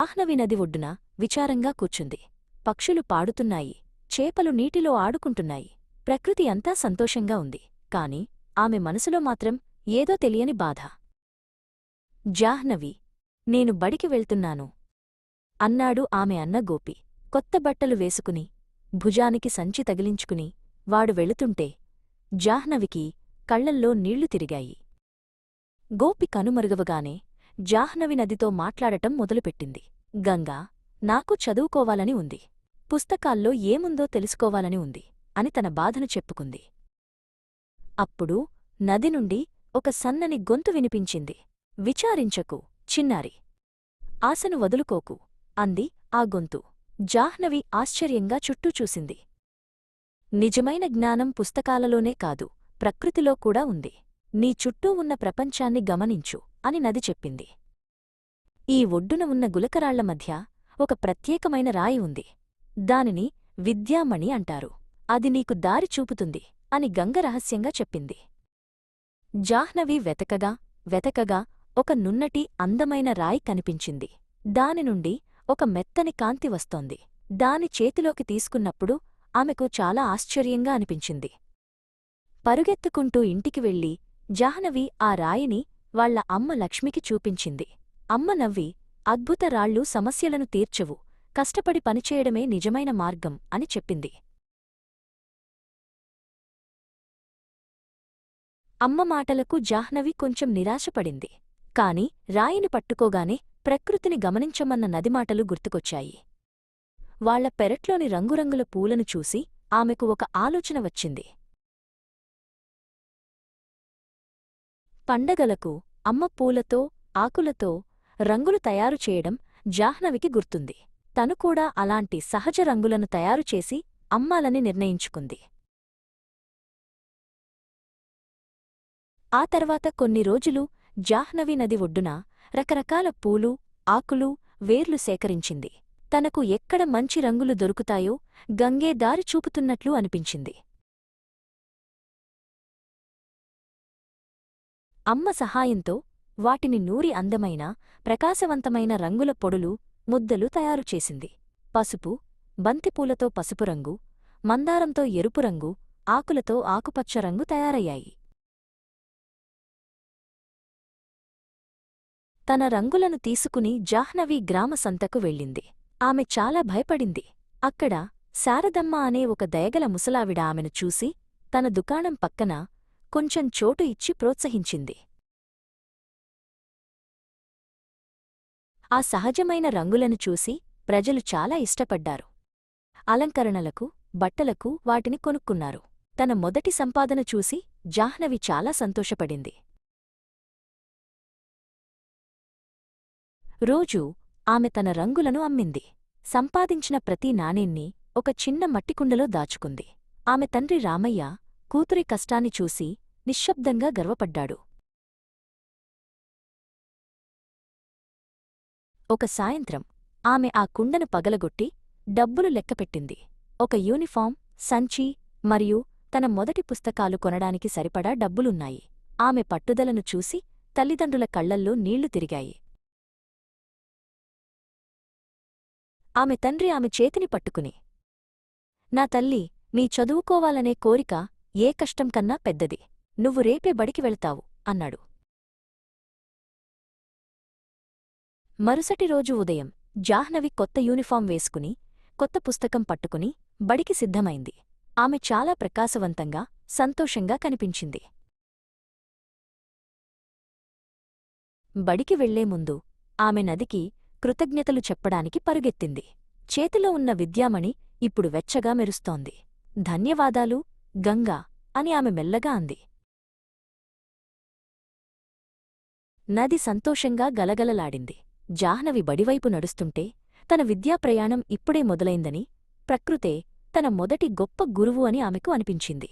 జాహ్నవి నది ఒడ్డున విచారంగా కూర్చుంది. పక్షులు పాడుతున్నాయి, చేపలు నీటిలో ఆడుకుంటున్నాయి. ప్రకృతి అంతా సంతోషంగా ఉంది. కాని ఆమె మనసులో మాత్రం ఏదో తెలియని బాధ. జాహ్నవి, నేను బడికి వెళ్తున్నాను అన్నాడు ఆమె అన్న గోపి. కొత్త బట్టలు వేసుకుని, భుజానికి సంచి తగిలించుకుని వాడు వెళుతుంటే జాహ్నవికి కళ్లల్లో నీళ్లు తిరిగాయి. గోపి కనుమరుగవగానే జాహ్నవి నదితో మాట్లాడటం మొదలుపెట్టింది. గంగా, నాకు చదువుకోవాలని ఉంది. పుస్తకాల్లో ఏముందో తెలుసుకోవాలని ఉంది అని తన బాధను చెప్పుకుంది. అప్పుడు నది నుండి ఒక సన్నని గొంతు వినిపించింది. విచారించకు, చిన్నారి. ఆశను వదులుకోకు అంది ఆ గొంతు. జాహ్నవి ఆశ్చర్యంగా చుట్టూ చూసింది. నిజమైన జ్ఞానం పుస్తకాలలోనే కాదు, ప్రకృతిలో కూడా ఉంది. నీ చుట్టూ ఉన్న ప్రపంచాన్ని గమనించు అని నది చెప్పింది. ఈ ఒడ్డున ఉన్న గులకరాళ్ల మధ్య ఒక ప్రత్యేకమైన రాయి ఉంది. దానిని విద్యామణి అంటారు. అది నీకు దారి చూపుతుంది అని గంగ రహస్యంగా చెప్పింది. జాహ్నవి వెతకగా ఒక నున్నటి అందమైన రాయి కనిపించింది. దానినుండి ఒక మెత్తని కాంతి వస్తోంది. దాని చేతిలోకి తీసుకున్నప్పుడు ఆమెకు చాలా ఆశ్చర్యంగా అనిపించింది. పరుగెత్తుకుంటూ ఇంటికి వెళ్ళి జాహ్నవి ఆ రాయిని వాళ్ల అమ్మ లక్ష్మికి చూపించింది. అమ్మ నవ్వి, అద్భుత రాళ్ళు సమస్యలను తీర్చవు, కష్టపడి పనిచేయడమే నిజమైన మార్గం అని చెప్పింది. అమ్మ మాటలకు జాహ్నవి కొంచెం నిరాశపడింది. కాని రాయిని పట్టుకోగానే ప్రకృతిని గమనించమన్న నదిమాటలు గుర్తుకొచ్చాయి. వాళ్ల పెరట్లోని రంగురంగుల పూలను చూసి ఆమెకు ఒక ఆలోచన వచ్చింది. పండగలకు అమ్మ పూలతో, ఆకులతో రంగులు తయారుచేయడం జాహ్నవికి గుర్తుంది. తను కూడా అలాంటి సహజ రంగులను తయారుచేసి అమ్మాలని నిర్ణయించుకుంది. ఆ తర్వాత కొన్ని రోజులు జాహ్నవి నది ఒడ్డున రకరకాల పూలు, ఆకులు, వేర్లు సేకరించింది. తనకు ఎక్కడ మంచి రంగులు దొరుకుతాయో గంగే దారి చూపుతున్నట్లు అనిపించింది. అమ్మ సహాయంతో వాటిని నూరి అందమైన, ప్రకాశవంతమైన రంగుల పొడులు, ముద్దలు తయారుచేసింది. పసుపు, బంతిపూలతో పసుపు రంగు, మందారంతో ఎరుపు రంగు, ఆకులతో ఆకుపచ్చ రంగు తయారయ్యాయి. తన రంగులను తీసుకుని జాహ్నవి గ్రామ సంతకు వెళ్ళింది. ఆమె చాలా భయపడింది. అక్కడ శారదమ్మ అనే ఒక దయగల ముసలావిడ ఆమెను చూసి తన దుకాణం పక్కన కొంచెం చోటు ఇచ్చి ప్రోత్సహించింది. ఆ సహజమైన రంగులను చూసి ప్రజలు చాలా ఇష్టపడ్డారు. అలంకరణలకు, బట్టలకు వాటిని కొనుక్కున్నారు. తన మొదటి సంపాదన చూసి జాహ్నవి చాలా సంతోషపడింది. రోజూ ఆమె తన రంగులను అమ్మింది. సంపాదించిన ప్రతి నాణేన్ని ఒక చిన్న మట్టికుండలో దాచుకుంది. ఆమె తండ్రి రామయ్య కూతురి కష్టాన్ని చూసి నిశ్శబ్దంగా గర్వపడ్డాడు. ఒక సాయంత్రం ఆమె ఆ కుండను పగలగొట్టి డబ్బులు లెక్కపెట్టింది. ఒక యూనిఫాం, సంచి మరియు తన మొదటి పుస్తకాలు కొనడానికి సరిపడా డబ్బులున్నాయి. ఆమె పట్టుదలను చూసి తల్లిదండ్రుల కళ్లల్లో నీళ్లు తిరిగాయి. ఆమె తండ్రి ఆమె చేతిని పట్టుకుని, నా తల్లి, నీ చదువుకోవాలనే కోరిక ఏ కష్టం కన్నా పెద్దది. నువ్వు రేపే బడికి వెళ్తావు అన్నాడు. మరుసటి రోజు ఉదయం జాహ్నవి కొత్త యూనిఫాం వేసుకుని, కొత్త పుస్తకం పట్టుకుని బడికి సిద్ధమైంది. ఆమె చాలా ప్రకాశవంతంగా, సంతోషంగా కనిపించింది. బడికి వెళ్లే ముందు ఆమె నదికి కృతజ్ఞతలు చెప్పడానికి పరుగెత్తింది. చేతిలో ఉన్న విద్యామణి ఇప్పుడు వెచ్చగా మెరుస్తోంది. ధన్యవాదాలు, గంగా అని ఆమె మెల్లగా అంది. నది సంతోషంగా గలగలలాడింది. జాహ్నవి బడివైపు నడుస్తుంటే తన విద్యాప్రయాణం ఇప్పుడే మొదలైందని, ప్రకృతే తన మొదటి గొప్ప గురువు అని ఆమెకు అనిపించింది.